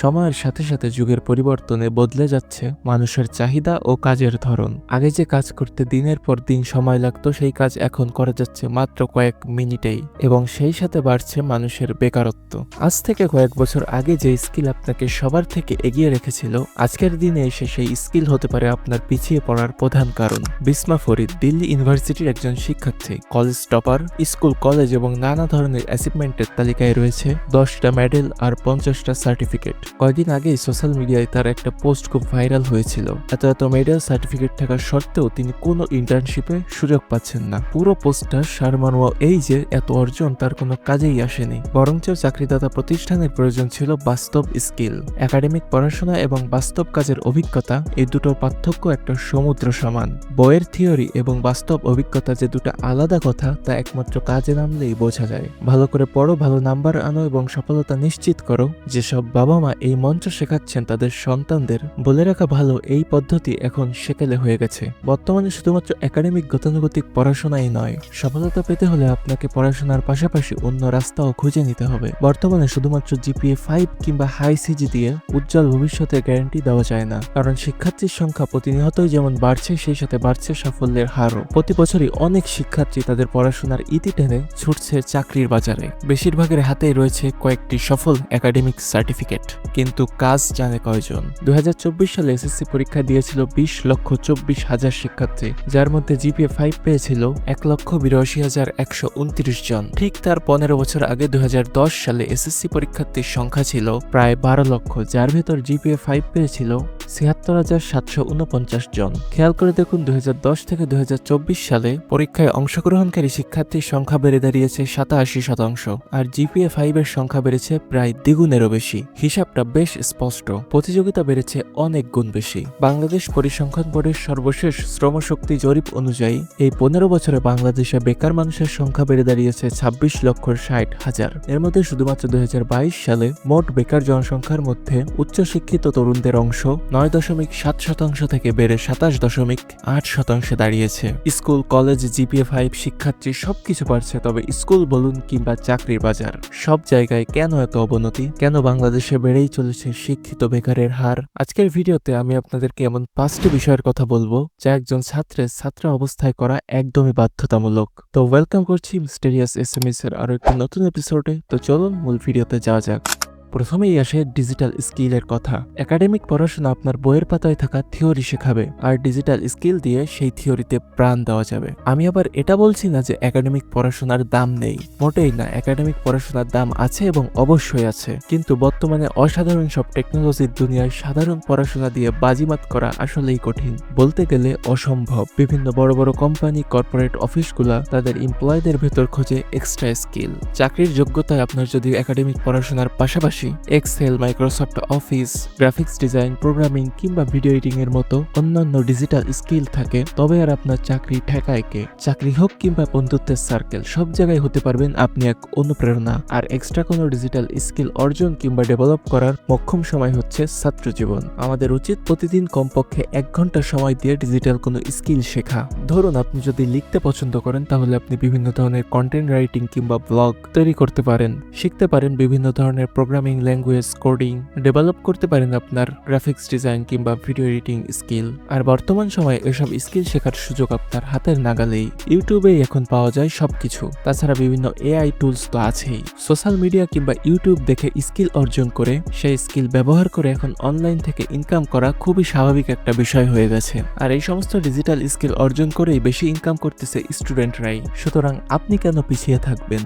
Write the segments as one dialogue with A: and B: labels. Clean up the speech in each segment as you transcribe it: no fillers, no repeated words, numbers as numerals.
A: সময়ের সাথে সাথে যুগের পরিবর্তনে বদলে যাচ্ছে মানুষের চাহিদা ও কাজের ধরন। আগে যে কাজ করতে দিনের পর দিন সময় লাগতো সেই কাজ এখন করা যাচ্ছে মাত্র কয়েক মিনিটেই, এবং সেই সাথে বাড়ছে মানুষের বেকারত্ব। আজ থেকে কয়েক বছর আগে যে স্কিল আপনাকে সবার থেকে এগিয়ে রেখেছিল, আজকের দিনে এসে সেই স্কিল হতে পারে আপনার পিছিয়ে পড়ার প্রধান কারণ। বিসমা ফরিদ দিল্লি ইউনিভার্সিটির একজন শিক্ষার্থী, কলেজ টপার, স্কুল, কলেজ এবং নানা ধরনের অ্যাচিভমেন্টের তালিকায় রয়েছে 10টা মেডেল আর 50টা সার্টিফিকেট। কয়েকদিন আগেই সোশ্যাল মিডিয়ায় তার একটা পোস্ট খুব ভাইরাল হয়েছিল। এত মেডেল, সার্টিফিকেট থাকার সত্ত্বেও তিনি কোনো ইন্টার্নশিপে সুযোগ পাচ্ছেন না। পুরো পোস্টটার সারমর্ম এই যে এত অর্জন তার কোনো কাজেই আসেনি, বরঞ্চ চাকরিদাতা প্রতিষ্ঠানের প্রয়োজন ছিল বাস্তব স্কিল। একাডেমিক পড়াশোনা এবং বাস্তব কাজের অভিজ্ঞতা, এই দুটোর পার্থক্য একটা সমুদ্র সমান। বইয়ের থিওরি এবং বাস্তব অভিজ্ঞতা যে দুটো আলাদা কথা, তা একমাত্র কাজে নামলেই বোঝা যায়। ভালো করে পড়ো, ভালো নাম্বার আনো এবং সফলতা নিশ্চিত করো। যেসব বাবা মা এই মঞ্চ শেখাচ্ছেন তাদের সন্তানদের, বলে রাখা ভালো, এই পদ্ধতি এখন সেকেলে হয়ে গেছে। বর্তমানে শুধুমাত্র একাডেমিক গতানুগতিক পড়াশোনাই নয়, সফলতা পেতে হলে আপনাকে পড়াশোনার পাশাপাশি অন্য রাস্তাও খুঁজে নিতে হবে। বর্তমানে শুধুমাত্র জিপিএ 5 কিংবা হাই সিজি দিয়ে উজ্জ্বল ভবিষ্যতের গ্যারান্টি দেওয়া যায় না, কারণ শিক্ষার্থীর সংখ্যা প্রতিনিয়তই যেমন বাড়ছে, সেই সাথে বাড়ছে সাফল্যের হারও। প্রতি বছরই অনেক শিক্ষার্থী তাদের পড়াশোনার ইতি টেনে ছুটছে চাকরির বাজারে। বেশিরভাগের হাতেই রয়েছে কয়েকটি সফল একাডেমিক সার্টিফিকেট, কিন্তু কাজ জানে কয়জন? 2024 সালে এসএসসি পরীক্ষা দিয়েছিল 20,24,000 শিক্ষার্থী, যার মধ্যে জিপিএ 5 পেয়েছিল 1,82,129 জন। ঠিক তার 15 বছর আগে 2010 সালে এসএসসি পরীক্ষার্থীর সংখ্যা ছিল প্রায় 12 লক্ষ, যার ভেতর জিপিএ 5 পেয়েছিল 76,749 জন। খেয়াল করে দেখুন, 2010 থেকে 2024 সালে পরীক্ষায় অংশগ্রহণকারী শিক্ষার্থীর সংখ্যা বেড়ে দাঁড়িয়েছে 87%, আর জিপিএ 5 এর সংখ্যা বেড়েছে প্রায় দ্বিগুণেরও বেশি। হিসাবটা বেশ স্পষ্ট, প্রতিযোগিতা বেড়েছে অনেক গুণ বেশি। বাংলাদেশ পরিসংখ্যান বোর্ডের সর্বশেষ শ্রমশক্তি জরিপ অনুযায়ী এই 15 বছরে বাংলাদেশে বেকার মানুষের সংখ্যা বেড়ে দাঁড়িয়েছে 26,60,000। এর মধ্যে শুধুমাত্র 2022 সালে মোট বেকার জনসংখ্যার মধ্যে উচ্চশিক্ষিত তরুণদের অংশ 9.7% থেকে বেড়ে 27.8% দাঁড়িয়েছে। স্কুল, কলেজ, জিপিএ 5 শিক্ষার্থী সবকিছু পারছে, তবে স্কুল বলুন কিংবা চাকরির বাজার, সব জায়গায় কেন এত অবনতি? কেন বাংলাদেশে বেড়েই চলেছে শিক্ষিত বেকারের হার? আজকের ভিডিওতে আমি আপনাদেরকে এমন 5টি বিষয়ের কথা বলবো যা একজন ছাত্র অবস্থায় করা একদমই বাধ্যতামূলক। তো ওয়েলকাম করছি মিস্টেরিয়াস এসএমএস এর আরো একটি নতুন এপিসোডে। তো চলুন মূল ভিডিওতে যাওয়া যাক। প্রথমেই আসে ডিজিটাল স্কিলের কথা। একাডেমিক পড়াশোনা আপনার বইয়ের পাতায় থাকা থিওরি শেখাবে, আর ডিজিটাল স্কিল দিয়ে সেই থিওরিতে প্রাণ দেওয়া যাবে। আমি আবার এটা বলছি না যে একাডেমিক পড়াশোনার দাম নেই, মোটেই না। একাডেমিক পড়াশোনার দাম আছে এবং অবশ্যই আছে, কিন্তু বর্তমানে অসাধারণ সব টেকনোলজির দুনিয়ায় সাধারণ পড়াশোনা দিয়ে বাজিমাত করা আসলেই কঠিন, বলতে গেলে অসম্ভব। বিভিন্ন বড় বড় কোম্পানি, কর্পোরেট অফিসগুলা তাদের এমপ্লয়ীদের ভেতর খোঁজে এক্সট্রা স্কিল। চাকরির যোগ্যতায় আপনার যদি একাডেমিক পড়াশোনার পাশাপাশি excel, microsoft office, graphics design, programming কিংবা ভিডিও এডিটিং এর মতো অন্যান্য ডিজিটাল স্কিল থাকে, তবে আর আপনার চাকরি ঠেকায় কে? চাকরি হোক কিংবা বন্ধুত্বের সার্কেল, সব জায়গায় হতে পারবেন আপনি এক অনুপ্রেরণা। আর এক্সট্রা কোনো ডিজিটাল স্কিল অর্জন কিংবা ডেভেলপ করার মোক্ষম সময় হচ্ছে ছাত্র জীবন। আমাদের উচিত প্রতিদিন কমপক্ষে 1 ঘন্টা সময় দিয়ে ডিজিটাল কোনো স্কিল শেখা। ধরুন, আপনি যদি লিখতে পছন্দ করেন, তাহলে আপনি বিভিন্ন ধরনের কন্টেন্ট রাইটিং কিংবা ব্লগ তৈরি করতে পারেন, শিখতে পারেন বিভিন্ন ধরনের প্রোগ্রামিং ল্যাঙ্গুয়েজ, কোডিং, ডেভেলপ করতে পারেন আপনার গ্রাফিক্স ডিজাইন কিংবা ভিডিও এডিটিং স্কিল। আর বর্তমান সময়ে এসব স্কিল শেখার সুযোগ আপনার হাতের নাগালেই। ইউটিউবেই এখন পাওয়া যায় সবকিছু। তাছাড়া বিভিন্ন এআই টুলস তো আছেই। সোশ্যাল মিডিয়া কিংবা ইউটিউব দেখে স্কিল অর্জন করে সেই স্কিল ব্যবহার করে এখন অনলাইন থেকে ইনকাম করা খুবই স্বাভাবিক একটা বিষয় হয়ে গেছে। আর এই সমস্ত ডিজিটাল স্কিল অর্জন করেই বেশি ইনকাম করতেছে স্টুডেন্টরাই। সুতরাং আপনি কেন পিছিয়ে থাকবেন?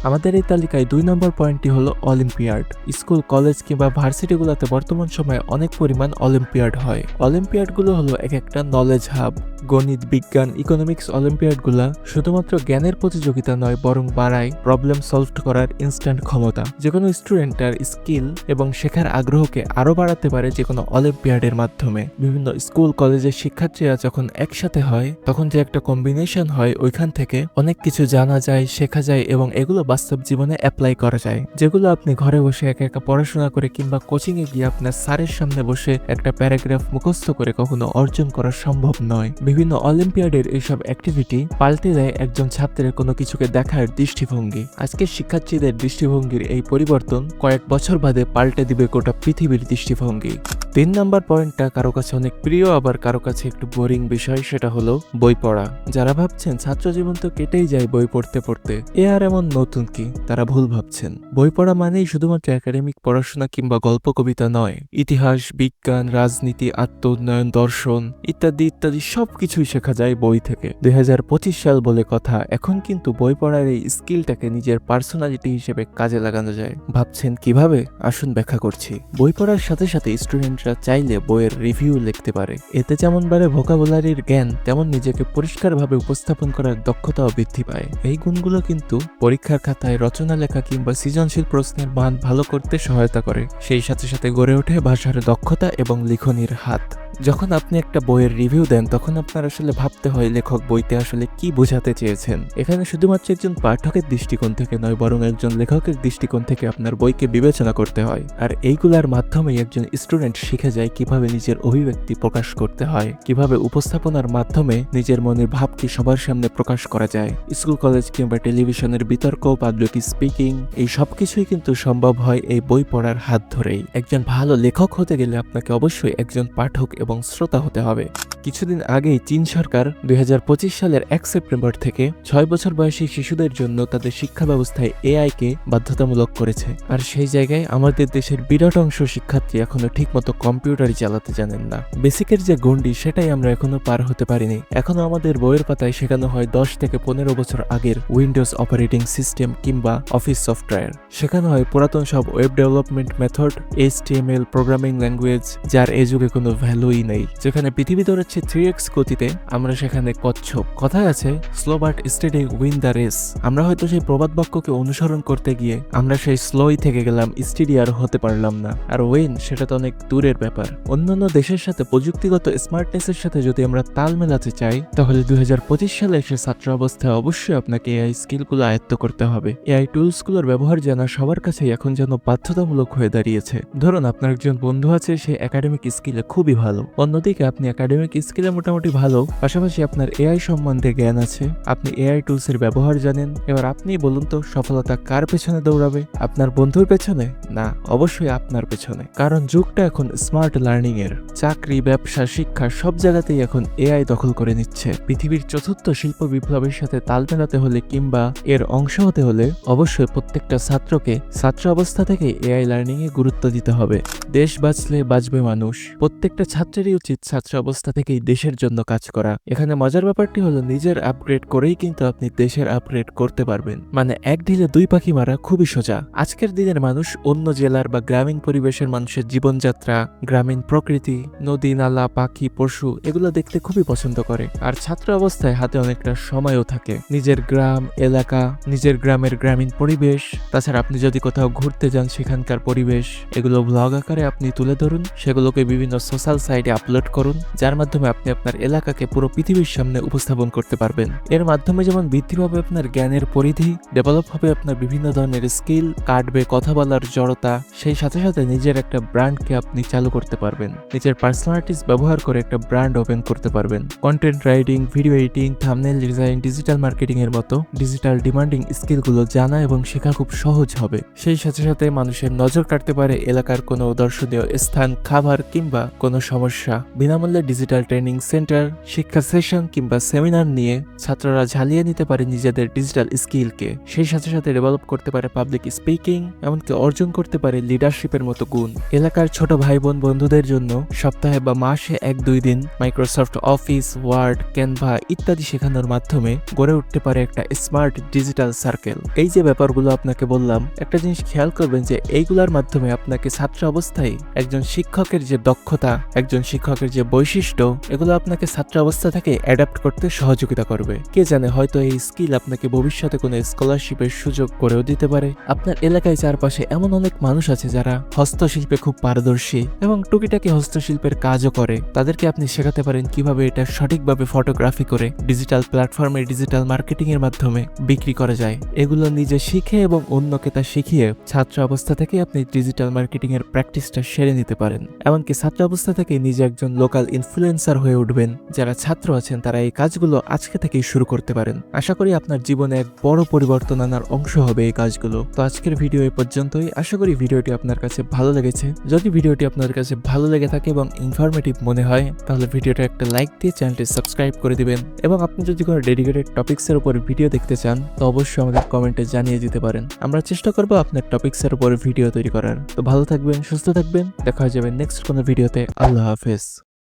A: আমাদের এই তালিকায় 2 নম্বর পয়েন্টটি হলো অলিম্পিয়াড। স্কুল, কলেজ কিংবা ভার্সিটিগুলোতে বর্তমান সময়ে অনেক পরিমাণ অলিম্পিয়াড হয়। অলিম্পিয়াডগুলো হলো এক একটা নলেজ হাব। গণিত, বিজ্ঞান, ইকোনমিক্স অলিম্পিয়াডগুলো শুধুমাত্র জ্ঞানের প্রতিযোগিতা নয়, বরং বাড়ায় প্রবলেম সলভ করার ইনস্ট্যান্ট ক্ষমতা। যে কোনো স্টুডেন্ট তার স্কিল এবং শেখার আগ্রহকে আরো বাড়াতে পারে যে কোনো অলিম্পিয়াডের মাধ্যমে। বিভিন্ন স্কুল, কলেজের শিক্ষার্থীরা যখন একসাথে হয়, তখন যে একটা কম্বিনেশন হয়, ওইখান থেকে অনেক কিছু জানা যায়, শেখা যায় এবং এগুলো যেগুলো বাস্তব জীবনে অ্যাপ্লাই করা যায়, যেগুলো আপনি ঘরে বসে একা একা পড়াশোনা করে কিংবা কোচিং এ গিয়ে আপনার স্যারের সামনে বসে একটা প্যারাগ্রাফ মুখস্থ করে কখনো অর্জন করা সম্ভব নয়। বিভিন্ন অলিম্পিয়াডের এইসব অ্যাক্টিভিটি পাল্টে দেয় একজন ছাত্রের কোনো কিছুকে দেখার দৃষ্টিভঙ্গি। আজকের শিক্ষার্থীদের দৃষ্টিভঙ্গির এই পরিবর্তন কয়েক বছর বাদে পাল্টে দিবে গোটা পৃথিবীর দৃষ্টিভঙ্গি। 3 নাম্বার পয়েন্টটা কারো কাছে অনেক প্রিয়, আবার কারো কাছে একটু বোরিং বিষয়, সেটা হলো বই পড়া। যারা ভাবছেন ছাত্র জীবন তো কেটেই যায় বই পড়তে পড়তে, এ আর এমন নতুন কি, তারা ভুল ভাবছেন। বই পড়া মানেই শুধুমাত্র একাডেমিক পড়াশোনা কিংবা গল্প কবিতা নয়। ইতিহাস, বিজ্ঞান, রাজনীতি, আত্ম উন্নয়ন, দর্শন ইত্যাদি ইত্যাদি সবকিছুই শেখা যায় বই থেকে। 2025 সাল বলে কথা, এখন কিন্তু বই পড়ার এই স্কিলটাকে নিজের পার্সোনালিটি হিসেবে কাজে লাগানো যায়। ভাবছেন কিভাবে? আসুন ব্যাখ্যা করছি। বই পড়ার সাথে সাথে স্টুডেন্টরা চাইলে বইয়ের রিভিউ লিখতে পারে। এতে যেমন বাড়ে ভোকাবুলারির জ্ঞান, তেমন নিজেকে পরিষ্কারভাবে উপস্থাপন করার দক্ষতাও বৃদ্ধি পায়। এই গুণগুলো কিন্তু পরীক্ষার খাতায় রচনা লেখা কিংবা সৃজনশীল প্রশ্নের মান ভালো করতে সহায়তা করে। সেই সাথে সাথে গড়ে ওঠে ভাষার দক্ষতা এবং লিখনির হাত। যখন আপনি একটা বইয়ের রিভিউ দেন, তখন আপনার আসলে ভাবতে হয় লেখক বইতে আসলে কি বোঝাতে চেয়েছেন। এখানে শুধুমাত্র একজন পাঠকের দৃষ্টিকোণ থেকে নয়, বরং একজন লেখকের দৃষ্টিকোণ থেকে আপনার বইকে বিবেচনা করতে হয়। আর এইগুলার মাধ্যমেই একজন স্টুডেন্ট শিখে যায় কিভাবে নিজের অভিব্যক্তি প্রকাশ করতে হয়, কিভাবে উপস্থাপনার মাধ্যমে নিজের মনের ভাবকে সবার সামনে প্রকাশ করা যায়। স্কুল, কলেজ কিংবা টেলিভিশনের বিতর্ক, পাবলিক স্পিকিং, এই সবকিছুই কিন্তু সম্ভব হয় এই বই পড়ার হাত ধরেই। একজন ভালো লেখক হতে গেলে আপনাকে অবশ্যই একজন পাঠক এবং শ্রোতা হতে হবে। কিছুদিন আগেই চীন সরকার 2025 সালের 1 সেপ্টেম্বর থেকে 6 বছর বয়সী শিশুদের জন্য তাদের শিক্ষা ব্যবস্থায় এআই কে বাধ্যতামূলক করেছে। আর সেই জায়গায় আমাদের দেশের বিরাট অংশ শিক্ষার্থী এখনো ঠিকমতো কম্পিউটারই চালাতে জানেন না। বেসিকের যে গণ্ডি, সেটাই আমরা এখনো পার হতে পারিনি। এখনো আমাদের বইয়ের পাতায় শেখানো হয় 10 থেকে 15 বছর আগের উইন্ডোজ অপারেটিং সিস্টেম কিংবা অফিস সফটওয়্যার। শেখানো হয় পুরাতন সব web development method, HTML programming language, যার এ যুগে কোনো ভ্যালুই নেই। যেখানে পৃথিবী দৌড়াচ্ছে 3x গতিতে, আমরা সেখানে কচ্ছপ। কথায় আছে slow but steady win the race. আমরা হয়তো সেই প্রবাদ বাক্যকে অনুসরণ করতে গিয়ে আমরা সেই স্লোই থেকে গেলাম, স্টেডি আর হতে পারলাম না। আর উইন, সেটা তো অনেক দূরের ব্যাপার। অন্যান্য দেশের সাথে প্রযুক্তিগত স্মার্টনেসের সাথে যদি আমরা তাল মেলাতে চাই, তাহলে 2025 সালে এসে ছাত্র অবস্থায় অবশ্যই আপনাকে এআই স্কিলগুলো আয়ত্ত করতে হবে। এআই টুলসগুলোর ব্যবহার জানা সবার কাছেই এখন যেন বাধ্যতামূলক হয়ে দাঁড়িয়েছে। ধরুন আপনার একজন বন্ধু আছে, সে একাডেমিক স্কিলে খুবই ভালো, অন্যদিকে আপনি একাডেমিক স্কিলে মোটামুটি ভালো, পাশাপাশি আপনার এআই সম্বন্ধে জ্ঞান আছে, আপনি এআই টুলসের ব্যবহার জানেন। এবার আপনি বলুন তো, সফলতা কার পেছনে দৌড়াবে? আপনার বন্ধুর পেছনে? না, অবশ্যই আপনার পেছনে। কারণ যুগটা এখন স্মার্ট লার্নিং এর। চাকরি, ব্যবসা, শিক্ষা সব জায়গাতেই এখন এআই দখল করে নিচ্ছে। পৃথিবীর চতুর্থ শিল্প বিপ্লবের সাথে তাল মেলাতে হলে কিংবা এর অংশ হতে হলে অবশ্যই প্রত্যেকটা ছাত্রকে ছাত্র অবস্থা থেকে এআই লার্নিং এ গুরুত্ব দিতে হবে। দেশ বাঁচলে বাঁচবে মানুষ। প্রত্যেকটা ছাত্রেরই উচিত ছাত্র অবস্থা থেকেই দেশের জন্য কাজ করা। এখানে মজার ব্যাপারটি হলো, নিজের আপগ্রেড করেই কিন্তু আপনি দেশের আপগ্রেড করতে পারবেন। মানে এক ঢিলে দুই পাখি মারা খুবই সোজা। আজকের দিনের মানুষ অন্য জেলার বা গ্রামীণ পরিবেশের মানুষের জীবনযাত্রা, গ্রামীণ প্রকৃতি, নদী, নালা, পাখি, পশু এগুলো দেখতে খুবই পছন্দ করে। আর ছাত্র অবস্থায় হাতে অনেকটা সময়ও থাকে। নিজের গ্রাম, এলাকা, নিজের গ্রামের গ্রামীণ পরিবেশ, তাছাড়া আপনি যদি কোথাও ঘুরতে যান সেখানকার পরিবেশ, এগুলো ব্লগ আকারে আপনি তুলে ধরুন, সেগুলোকে বিভিন্ন সোশ্যাল সাইটে আপলোড করুন, যার মাধ্যমে আপনি আপনার এলাকাকে পুরো পৃথিবীর সামনে উপস্থাপন করতে পারবেন। এর মাধ্যমে যেমন বৃদ্ধি পাবে আপনার জ্ঞানের পরিধি, ডেভেলপ হবে আপনার বিভিন্ন ধরনের স্কিল, কাটবে কথা বলার জড়তা, সেই সাথে সাথে নিজের একটা ব্র্যান্ডকে আপনি চালু করতে পারবেন। নিজের পার্সোনালিটিস ব্যবহার করে একটা ব্র্যান্ড ওপেন করতে পারবেন। Content writing, video editing, thumbnail design, digital marketing এর মতো ডিজিটাল ডিমান্ডিং স্কিলগুলো জানা এবং শেখা খুব সহজ হবে। সেই সাথে সাথে মানুষের নজর কাটতে পারে এলাকার কোনো দর্শনীয় স্থান, খাবার কিংবা কোনো সমস্যা। বিনামূল্যে ডিজিটাল ট্রেনিং সেন্টার, শিক্ষা সেশন কিংবা সেমিনার নিয়ে ছাত্ররা ঝালিয়ে নিতে পারে নিজেদের ডিজিটাল স্কিলকে। সেই সাথে সাথে ডেভেলপ করতে পারে পাবলিক স্পিকিং, এমনকি অর্জন করতে পারে লিডারশিপের মতো গুণ। এলাকার ছোট ভাই বোন বন্ধুদের জন্য সপ্তাহে বা মাসে 1-2 দিন মাইক্রোসফট অফিস, ওয়ার্ড, ক্যানভা ইত্যাদি শেখানোর মাধ্যমে গড়ে উঠতে পারে একটা স্মার্ট ডিজিটাল সার্কেল। এই যে ব্যাপারগুলো আপনাকে বললাম, একটা জিনিস খেয়াল করবেন যে এইগুলোর মাধ্যমে আপনাকে ছাত্র অবস্থায় একজন শিক্ষকের যে দক্ষতা, একজন একজন শিক্ষকের যে বৈশিষ্ট্য, এগুলো আপনাকে ছাত্র অবস্থা থেকে অ্যাডাপ্ট করতে সহযোগিতা করবে। কে জানে, হয়তো এই স্কিল আপনাকে ভবিষ্যতে কোনো স্কলারশিপের সুযোগ করেও দিতে পারে। আপনার এলাকায় চারপাশে এমন অনেক মানুষ আছে যারা হস্তশিল্পে খুব পারদর্শী এবং টুকিটাকি হস্তশিল্পের কাজও করে। তাদেরকে আপনি শেখাতে পারেন কিভাবে এটা সঠিকভাবে ফটোগ্রাফি করে ডিজিটাল প্ল্যাটফর্মে ডিজিটাল মার্কেটিং এর মাধ্যমে বিক্রি করা যায়। এগুলো নিজে শিখে এবং অন্যকে তা শিখিয়ে ছাত্র অবস্থা থেকে আপনি ডিজিটাল মার্কেটিং এর প্র্যাকটিসটা সেরে নিতে পারেন। এমনকি ছাত্র অবস্থা থেকে নিজে একজন লোকাল ইনফ্লুয়েন্সার হয়ে উঠবেন। যারা ছাত্র আছেন তারা এই কাজগুলো আজকে থেকেই শুরু করতে পারেন। আশা করি আপনার জীবনে এক বড় পরিবর্তন আনার অংশ হবে এই কাজগুলো। তো আজকের ভিডিও এই পর্যন্তই। আশা করি ভিডিওটি আপনার কাছে ভালো লেগেছে। যদি ভিডিওটি আপনার কাছে ভালো লেগে থাকে এবং ইনফরমেটিভ মনে হয়, তাহলে ভিডিওটা একটা লাইক দিয়ে চ্যানেলটি সাবস্ক্রাইব করে দিবেন। এবং আপনি যদি কোনো ডেডিকেটেড টপিকসের উপর ভিডিও দেখতে চান, তো অবশ্যই আমাদের কমেন্টে জানিয়ে দিতে পারেন। আমরা চেষ্টা করবো আপনার টপিকসের উপর ভিডিও তৈরি করার। তো ভালো থাকবেন, সুস্থ থাকবেন, দেখা হয়ে যাবে নেক্সট কোনো ভিডিওতে। আল্লাহ হাফেজ।